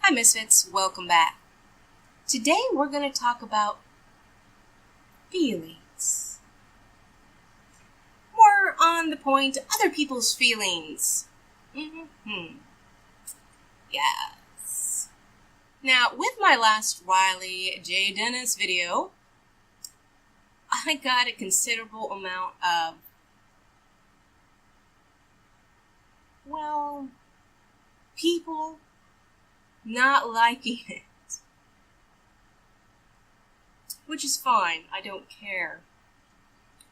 Hi Misfits, welcome back. Today we're going to talk about feelings. More on the point, other people's feelings. Yes. Now, with my last Riley J. Dennis video, I got a considerable amount of, people not liking it. Which is fine, I don't care.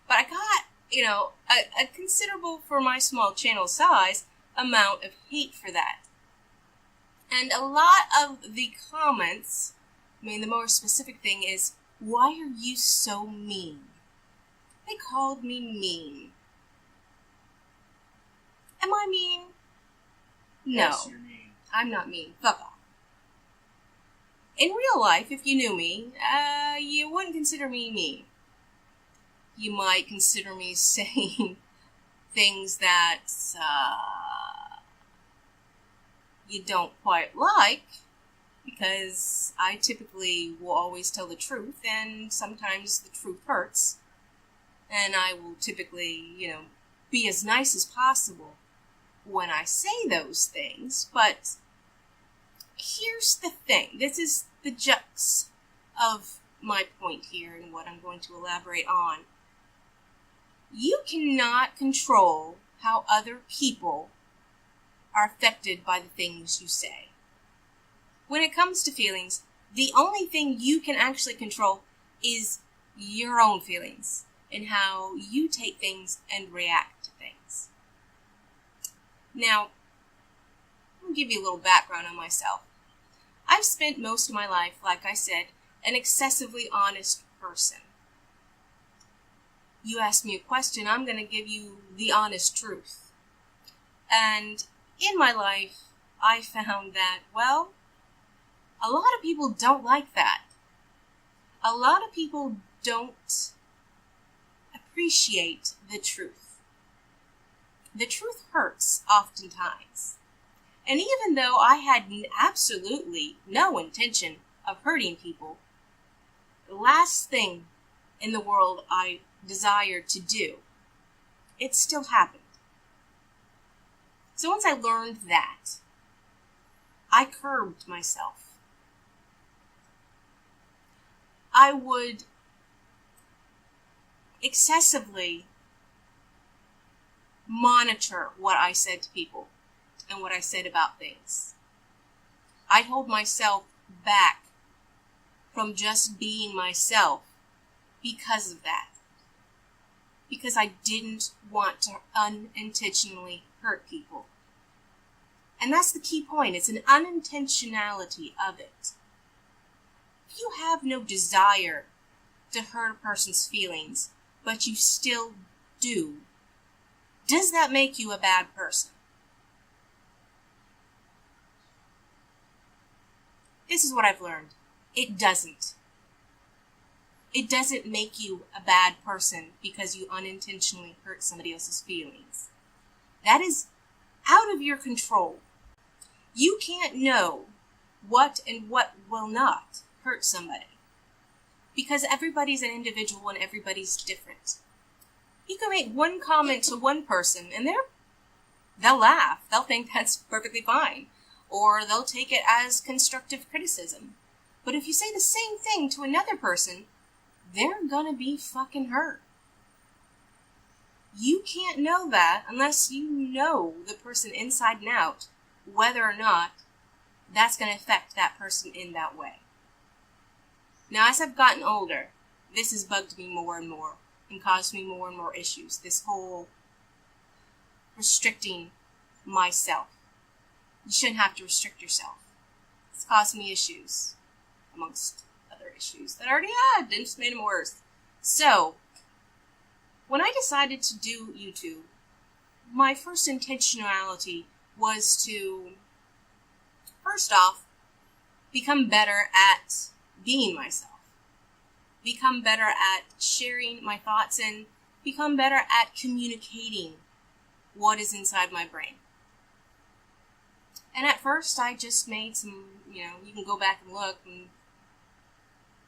But I got, a considerable, for my small channel size, amount of hate for that. And a lot of the comments, the more specific thing is, why are you so mean? They called me mean. Am I mean? No. Yes, you're mean. I'm not mean. Fuck off. In real life, if you knew me, you wouldn't consider me mean. You might consider me saying things that you don't quite like, because I typically will always tell the truth, and sometimes the truth hurts. And I will typically, be as nice as possible when I say those things, but here's the thing. This is the jux of my point here and what I'm going to elaborate on. You cannot control how other people are affected by the things you say. When it comes to feelings, the only thing you can actually control is your own feelings and how you take things and react to things. Now, I'll give you a little background on myself. I've spent most of my life, like I said, an excessively honest person. You ask me a question, I'm going to give you the honest truth. And in my life, I found that, a lot of people don't like that. A lot of people don't appreciate the truth. The truth hurts oftentimes. And even though I had absolutely no intention of hurting people, the last thing in the world I desired to do, it still happened. So once I learned that, I curbed myself. I would excessively monitor what I said to people and what I said about things. I'd hold myself back from just being myself because of that. Because I didn't want to unintentionally hurt people. And that's the key point. It's an unintentionality of it. If you have no desire to hurt a person's feelings, but you still do, does that make you a bad person? This is what I've learned. It doesn't. It doesn't make you a bad person because you unintentionally hurt somebody else's feelings. That is out of your control. You can't know what and what will not hurt somebody, because everybody's an individual and everybody's different. You can make one comment to one person and they'll laugh. They'll think that's perfectly fine. Or they'll take it as constructive criticism. But if you say the same thing to another person, they're gonna be fucking hurt. You can't know that unless you know the person inside and out, whether or not that's gonna affect that person in that way. Now, as I've gotten older, this has bugged me more and more and caused me more and more issues. This whole restricting myself. You shouldn't have to restrict yourself. It's caused me issues, amongst other issues that I already had, and just made them worse. So, when I decided to do YouTube, my first intentionality was to, first off, become better at being myself. Become better at sharing my thoughts and become better at communicating what is inside my brain. And at first I just made some, you can go back and look, and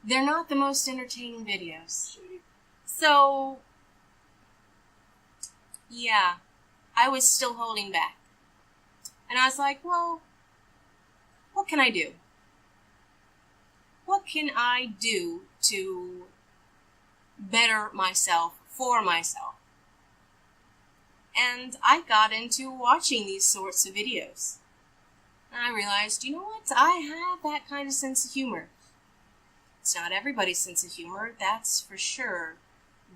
they're not the most entertaining videos. So, yeah, I was still holding back. And I was like, well, what can I do? What can I do to better myself, for myself? And I got into watching these sorts of videos. And I realized, you know what? I have that kind of sense of humor. It's not everybody's sense of humor, that's for sure.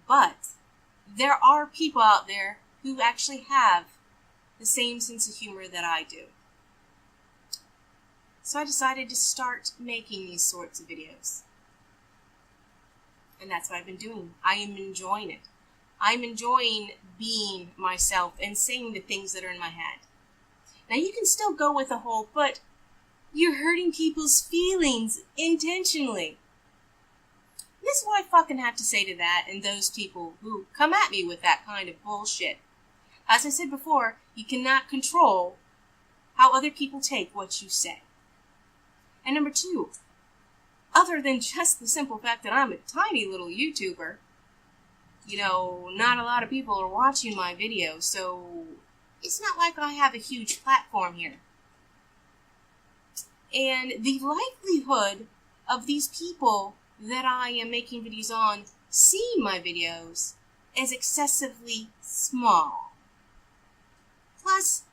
But there are people out there who actually have the same sense of humor that I do. So I decided to start making these sorts of videos. And that's what I've been doing. I am enjoying it. I'm enjoying being myself and saying the things that are in my head. Now you can still go with the whole, but you're hurting people's feelings intentionally. This is what I fucking have to say to that and those people who come at me with that kind of bullshit. As I said before, you cannot control how other people take what you say. And number two, other than just the simple fact that I'm a tiny little YouTuber, not a lot of people are watching my videos, so it's not like I have a huge platform here. And the likelihood of these people that I am making videos on seeing my videos is excessively small. Plus,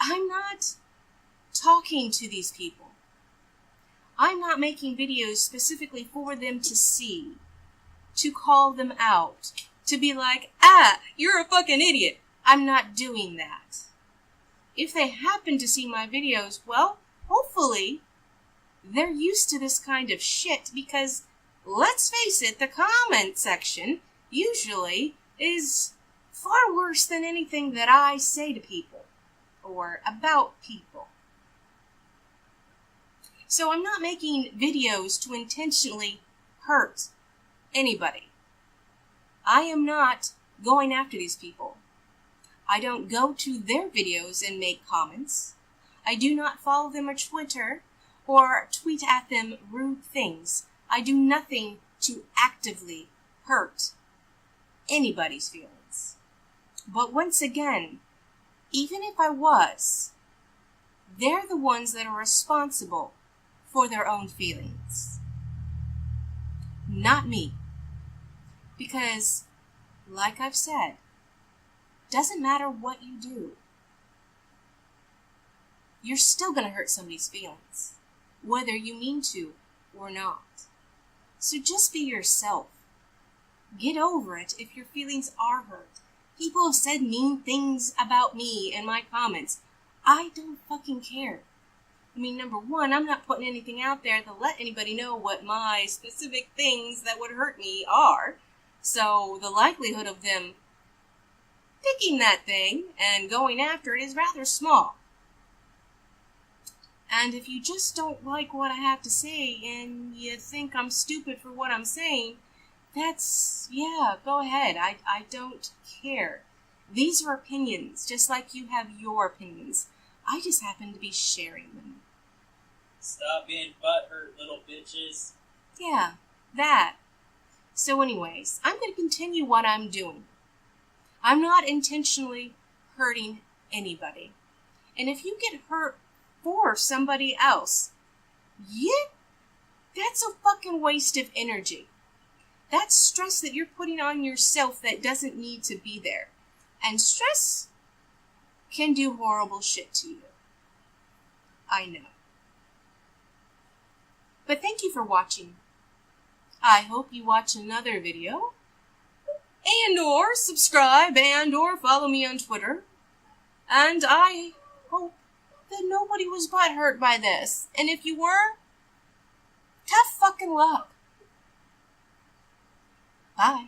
I'm not talking to these people. I'm not making videos specifically for them to see, to call them out, to be like, you're a fucking idiot. I'm not doing that. If they happen to see my videos, well, hopefully they're used to this kind of shit because, let's face it, the comment section usually is far worse than anything that I say to people or about people. So I'm not making videos to intentionally hurt anybody. I am not going after these people. I don't go to their videos and make comments. I do not follow them on Twitter or tweet at them rude things. I do nothing to actively hurt anybody's feelings. But once again, even if I was, they're the ones that are responsible for their own feelings. Not me. Because, like I've said, doesn't matter what you do, you're still going to hurt somebody's feelings, whether you mean to or not. So just be yourself. Get over it if your feelings are hurt. People have said mean things about me in my comments. I don't fucking care. I mean, number one, I'm not putting anything out there to let anybody know what my specific things that would hurt me are. So the likelihood of them picking that thing and going after it is rather small. And if you just don't like what I have to say and you think I'm stupid for what I'm saying, go ahead. I don't care. These are opinions, just like you have your opinions. I just happen to be sharing them. Stop being butthurt, little bitches. Yeah, that. So anyways, I'm going to continue what I'm doing. I'm not intentionally hurting anybody. And if you get hurt for somebody else, that's a fucking waste of energy. That's stress that you're putting on yourself that doesn't need to be there. And stress can do horrible shit to you. I know. But thank you for watching. I hope you watch another video. And or subscribe and or follow me on Twitter. And I hope that nobody was butthurt by this. And if you were, tough fucking luck. Bye.